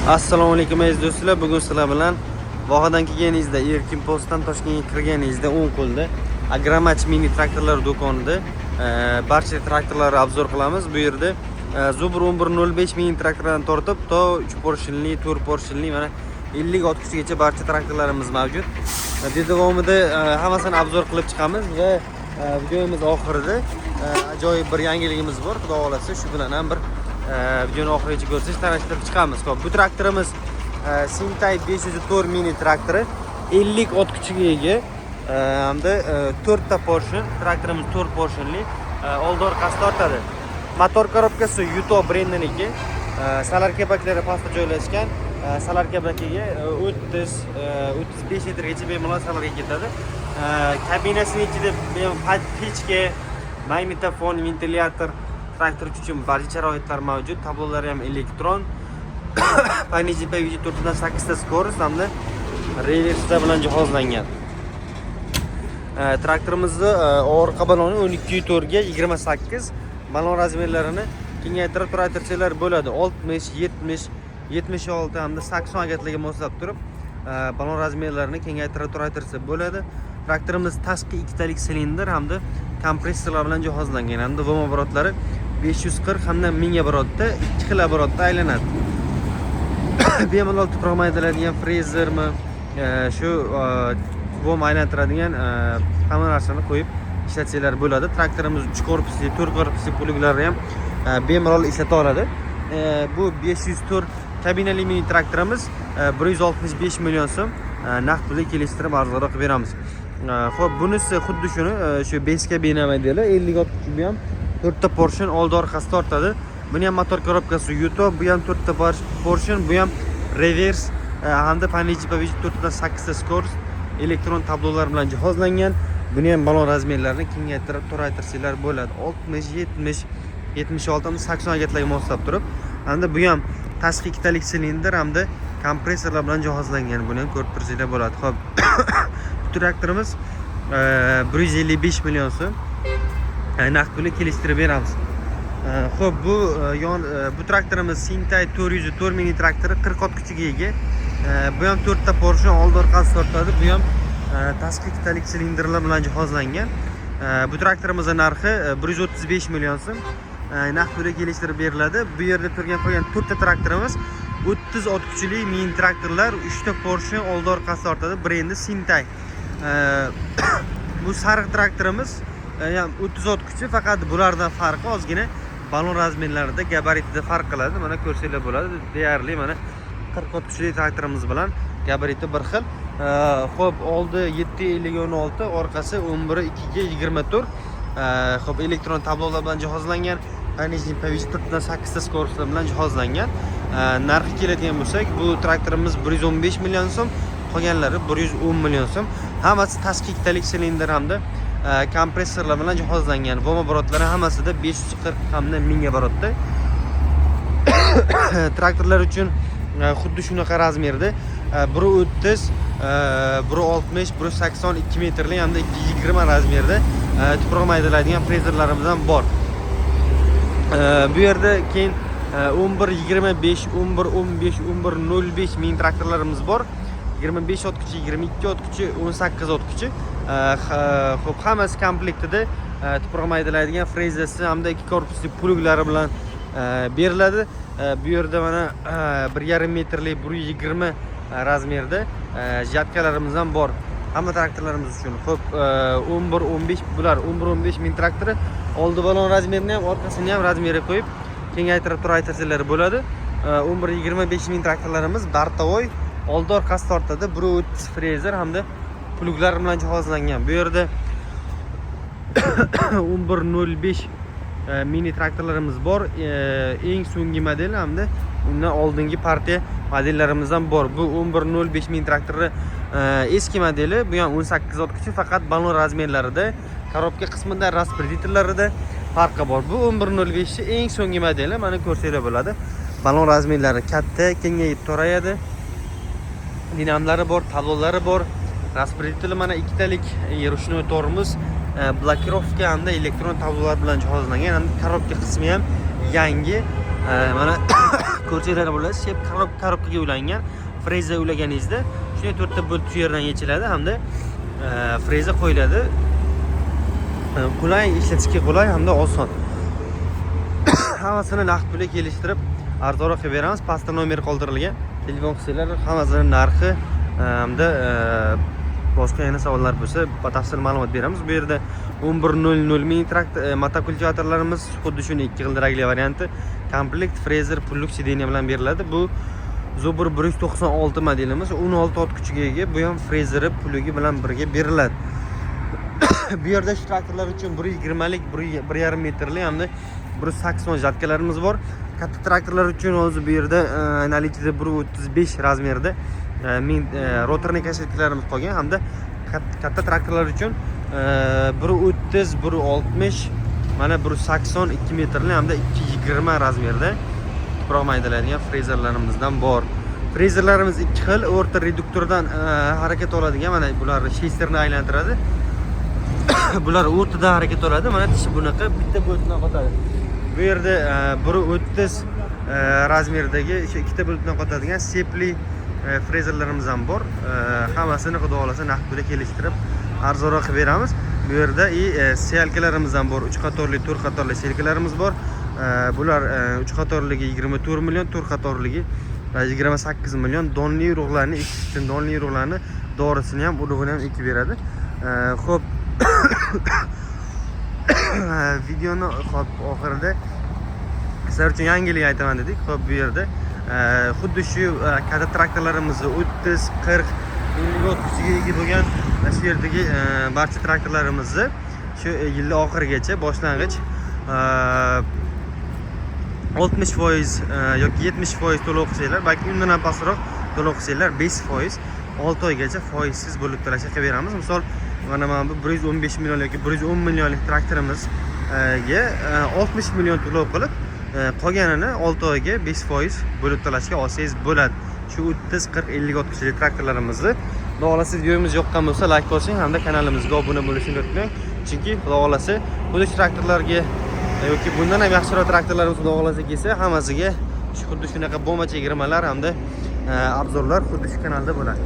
Assalomu alaykum aziz do'stlar. Bugun sizlar bilan Vohadan kelganingizda, Erkin Postdan Toshkentga kirganingizda 10 qo'lda Agramach mini traktorlar do'konida barcha traktorlarni obzor qilamiz. Bu yerda Zubr 1105 mini traktordan tortib to 3 porshinli, 4 porshinli mana 50 ot kuchgacha barcha traktorlarimiz mavjud. Video davomida hammasini obzor qilib chiqamiz va videomiz oxirida ajoyib bir yangiligimiz bor. Xudo xolasa shu bilan ham bir videoni oxirigacha ko'rsangiz tanishtirib chiqamiz. Xo'p, bu traktorimiz Sintai 504 mini traktori 50 ot kuchiga ega hamda 4 ta porshin. Traktorimiz 4 porshinli, oldi orqasi tortadi. Motor korobkasi Yuto brendiniki. Salar kepaklari pastda joylashgan. Salar kepakiga 30-35 litrgacha bemalol salarga ketadi. Kabinasining ichida pechka, magnitofon, ventilyator, traktor uchun barcha sharoitlar mavjud. Tablolari ham elektron. Paniji PVG 4.8 ta skorost hamda reversa bilan jihozlangan. Traktorimizni orqa baloni 12.4 ga 28, balon razmerlarini kengaytirib turartirsalar bo'ladi. 60, 70, 76 hamda 80 agatlarga moslab turib, balon razmerlarini kengaytirib turartirsa bo'ladi. Traktorimiz tashqi ikkitalik silindr hamda kompressorlar bilan jihozlangan. Hamda vom oborotlari 540 hamda 1000 oborotda 2 xil oborotda aylanadi. Bemalol tuproq maydaladigan frezermi, shu vom aylantiradigan hamma narsani qo'yib ishlatsanglar bo'ladi. Traktorimiz 3 korpusli, 4 korpusli puluglarni ham bemalol ishlata oladi. Bu 504 kabinali mini traktorimiz 165 million so'm naqd pulga kelishtirib arzonroq qilib beramiz. Xo'p, bunisi xuddi shuni, shu 5 kabina modeli, 50 ot kuchi, bu ham 4 ta porshin, oldi orqasi tortadi. Buni ham motor korobkasi Yuto, bu ham 4 ta porshin, bu ham revers hamda Paniji PVG 4.8 ta skorost, elektron tablolar bilan jihozlangan. Buni ham balon razmerlarini kengaytirib turaytirsanglar bo'ladi. 60, 70, 76 hamda 80 agatlarga moslab turib, hamda bu ham tashqi ikkitalik silindr hamda kompressorlar bilan jihozlangan. Buni ham ko'rib tursanglar bo'ladi. Xo'p, bu traktorimiz 155 million so'm naqd pulga kelishtirib beramiz. Xo'p, bu traktorimiz Sintai 404 mini traktori 40 ot kuchiga ega. Bu ham 4 ta porshin, oldi orqasi tortadi. Bu ham tashqi ikkitalik silindrlar bilan jihozlangan. Bu traktorimizning narxi 135 million so'm naqd pulga kelishtirib beriladi. Bu yerda turgan qolgan 4 ta traktorimiz 30 ot kuchli mini traktorlar, 3 ta porshin, oldi orqasi tortadi. Brendi Sintai. Bu sariq traktorimiz ham 30 ot kuchi, faqat bulardan farqi ozgina balon razmerlarida, gabaritida farq qiladi. Mana ko'rsanglar bo'ladi. Deyarli mana 40 ot kuchli traktorimiz bilan gabariti bir xil. Xo'p, oldi 7.50-16, orqasi 11.2 ga 24. Xo'p, elektron tablolar bilan jihozlangan. Paniji PVG 4.8 ta skorostlar bilan jihozlangan. Narxi keladigan bo'lsak, bu traktorimiz 115 million so'm, qolganlari 110 million so'm. Hammasi tashqi ikkitalik silindr hamda kompressorlar bilan jihozlangan. Vom oborotlari hammasida 540 hamda 1000 oborotda. Traktorlar uchun xuddi shunaqa razmerda 1.30, 1.60, 1.80, 2 metrli hamda 2.20 razmerda tuproq maydaladigan frezerlarimiz ham bor. Bu yerda keyin 11.25, 11.15, 11.05 mini traktorlarimiz bor. 25 ot kuchi, 22 ot kuchi, 18 ot kuchi. Xo'p, hammasi komplektida tuproq maydalaydigan frezasi hamda 2 korpusli puluglari bilan beriladi. Bu yerda mana 1.5 metrli, 1.20 razmerda jatkalarimiz ham bor. Hamma traktorlarimiz uchun. Xo'p, 11.15 bular 11.15 mini traktori, oldi balon razmerini ham, orqasini ham razmeri qo'yib kengaytirib turaytirsalar bo'ladi. 11.25 mini traktorlarimiz bartavoy, oldi orqasi tortadi. 1.30 frezer hamda pluglar bilan jihozlangan. Bu yerda 11.05 mini traktorlarimiz bor. Eng so'nggi model hamda undan oldingi partiya modellarimiz ham bor. Bu 11.05 mini traktori eski modeli. Bu ham 18 ot kuchi, faqat balon razmerlarida, korobka qismida, rasprediterlarida farqi bor. Bu 11.05 eng so'nggi modeli. Mana ko'rsanglar bo'ladi. Balon razmerlari katta, kengayib torayadi. Dinamlari bor, tablolari bor. Rasprediterlar mana ikkitalik rучной tormoz, blokirovka hamda elektron tablolar bilan jihozlangan. Korobka qismi ham yangi. Mana ko'rsanglar bo'ladi. Shep korobkaga ulangan. Freza ulaganingizda shunday 4 ta bolt shu yerdan yechiladi hamda freza qo'yiladi. Qulay, ishlatishga qulay hamda oson. Hammasini naqd pulga kelishtirib arzonroq qilib beramiz. Pastda nomer qoldirilgan. Telefon qilsanglar hammasining narxi hamda boshqa yana savollar bo'lsa batafsil ma'lumot beramiz. Bu yerda 1100 mini traktor motokultivatorlarimiz xuddi shuni 2 g'ildirakli varianti komplekt frezer pulluk sideniya bilan beriladi. Bu Zobur 196 modelimiz 16 ot kuchiga ega. Bu ham frezeri pullugi bilan birga beriladi. Bu yerda shu traktorlar uchun 120 lik 1,5 metrli hamda 180 jatkalarimiz bor. Katta traktorlar uchun hozir bu yerda analitida 1.35 razmerda rotorli kassetkalarimiz qolgan hamda katta traktorlar uchun 1.30, 1.60, mana 1.80 2 metrli hamda 2.20 razmerda tuproq maydalaydigan frezerlarimizdan bor. Frezerlarimiz ikki xil, o'rta reduktordan harakat oladigan, mana bular shesterni aylantiradi. Bular o'rtadan harakat oladi. Mana tishi bunaqa bitta bo'ltdan qotadi. Bu yerda 1.30 razmerdagi o'sha ikkita bo'ltdan qotadigan sepli frezerlarimiz ham bor. Hammasini xudo xolasa naqd pulga kelishtirib arzonroq qilib beramiz. Bu yerda selkalarimiz ham bor. 3 qatorli, 4 qatorli selkalarimiz bor. Bular 3 qatorligi 24 million, 4 qatorligi 28 million. Donli urug'larni ekish uchun donli urug'larni dorisini ham, urug'ini ham ekib beradi. Xo'p. Videoni oxirida sizlar uchun yangilik aytaman dedik. Xo'p, bu yerda xuddi shu katta traktorlarimizni 30, 40, 50 ot kuchiga ega bo'lgan shu yerdagi barcha traktorlarimizni shu yil oxirigacha boshlang'ich 60% yoki 70% to'lov qilsanglar, balki undan ham pastroq to'lov qilsanglar 5%, 6 oygacha foizsiz bo'lib to'lashga qilib beramiz. Misol mana bu 115 million yoki 110 millionlik traktorimizga 60 million to'lov qilib, qolganini 6 oyga 5% bo'lib to'lashga olsangiz bo'ladi. Shu 30, 40, 50 ot kuchli traktorlarimizni xudo xolasa videomiz yoqqan bo'lsa like bosing hamda kanalimizga obuna bo'lishni unutmang. Chunki xudo xolasa bu traktorlarga yoki bundan ham yaxshiroq traktorlarimiz xudo xolasa kelsa, hammasiga xuddi shunaqa bomba chegirmalar hamda obzorlar xuddi shu kanalda bo'ladi.